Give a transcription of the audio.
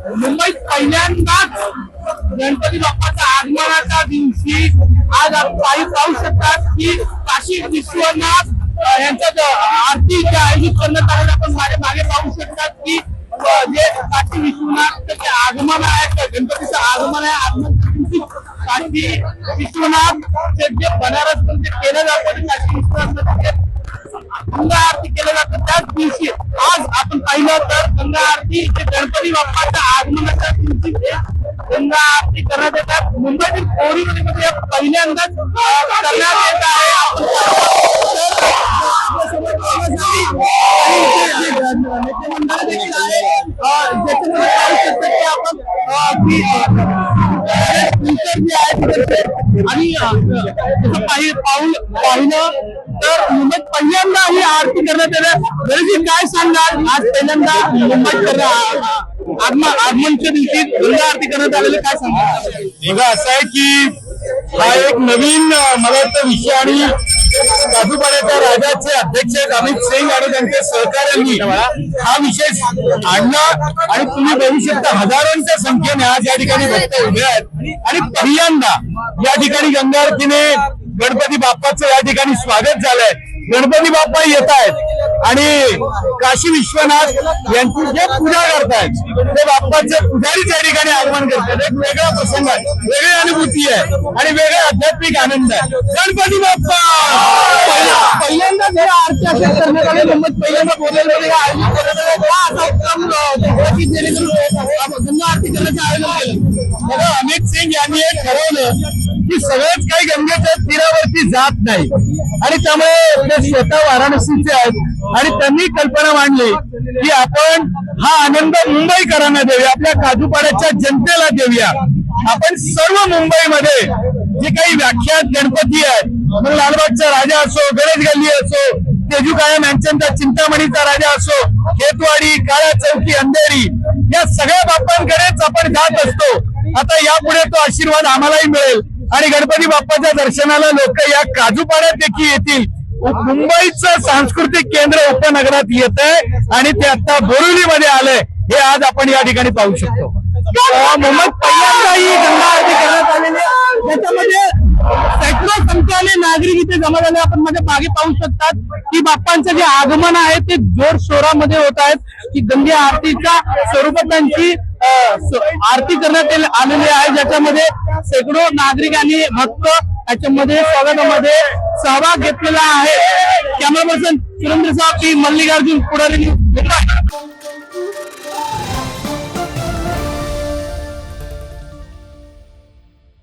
मुंबईत पहिल्यांदाच गणपती बाप्पाच्या आगमनाच्या दिवशी आज आपण पाहू शकतात की काशी विश्वनाथ यांच्या आरती जे आयोजित करण्यात आलेलं आपण मागे पाहू शकतात की जे काशी विश्वनाथ आगमन आहे, गणपतीचं आगमन आहे, आगमन काशी विश्वनाथ जे बनारस मध्ये केलं जातं, काशी विश्वनाथ गंगा आरती केलं जातं त्याच दिवशी आज आपण पाहिलं तर गंगा आरती गणपती बाप्पाच्या आगमनाच्या दिवशी गंगा आरती करण्यात येतात. मुंबईतील बोरीवलीमध्ये पहिल्यांदाच करण्यात येत आहे. आणि पाहिलं तर मुंबईत पहिल्यांदा ही आरती करण्यात येते. गणेशजी काय सांगाल, आज पहिल्यांदा मुंबईत आगमनच्या दिवशी गंगा आरती करण्यात आलेलं काय सांगाल? बघा असं आहे की हा एक नवीन मला वाटतं विषय आणि काजूपाड्याच्या राजाचे अध्यक्ष अमित सिंग आणि त्यांच्या सहकार्यांनी हा विषय आणला आणि तुम्ही बघू शकता हजारोंच्या संख्येने आज या ठिकाणी भक्त उभे आहेत आणि पहिल्यांदा या ठिकाणी गंगा आरतीने गणपती बाप्पाचं या ठिकाणी स्वागत झालंय. गणपती बाप्पा येत आहेत आणि काशी विश्वनाथ यांची जे पूजा करतायत ते बाप्पाचे पुजारी त्या ठिकाणी आगमन करतात. एक वेगळा प्रसंग आहे, वेगळी अनुभूती आहे आणि वेगळा आध्यात्मिक आनंद आहे. गणपती बाप्पा पहिल्यांदा जे आरती असेल करण्यात आले मुंबईत पहिल्यांदा बोलवलेले आयोजित करण्यात गंगा आरती करण्याचे आयोजन केलं. बघा अमित सिंग यांनी एक ठरवलं की सगळेच काही गंगेच्या तीरावरती जात नाही आणि त्यामुळे ते स्वतः वाराणसीचे आहेत आणि त्यांनी कल्पना मांडली की आपण हा आनंद मुंबईकरांना देऊया, आपल्या काजूपाड्याच्या जनतेला देऊया. आपण सर्व मुंबईमध्ये जे काही व्याख्यात गणपती आहेत, मग लालबागचा राजा असो, गणेश गल्ली असो, तेजूकाया मॅन्शनचा चिंतामणीचा राजा असो, खेतवाडी, काळा चौकी, अंधेरी, या सगळ्या बाप्पांकडेच आपण जात असतो. आता यापुढे तो आशीर्वाद आम्हालाही मिळेल आणि गणपती बाप्पाच्या दर्शनाला लोक या काजूपाड्यात देखील येतील. मुंबईचं सांस्कृतिक केंद्र उपनगरात येत आहे आणि ते आता बोरिवलीमध्ये आलंय, हे आज आपण या ठिकाणी पाहू शकतो. मुंबईत पहिल्यांदा ही गंगा आरती करण्यात आलेली आहे, त्याच्यामध्ये शेकडो संख्येने नागरिक इथे जमा झाले. आपण मध्ये मागे पाहू शकतात की बाप्पांचं जे आगमन आहे ते जोर शोरामध्ये होत आहेत. की गंगा आरतीच्या स्वरूपात त्यांची आरती करण्यात आलेली आहे, ज्याच्यामध्ये शेकडो नागरिक आणि भक्त याच्यामध्ये स्वागतामध्ये सहभाग घेतलेला आहे. कॅमेरा पर्सन सुरेंद्र साहेब की मल्लिकार्जुन पुढारी.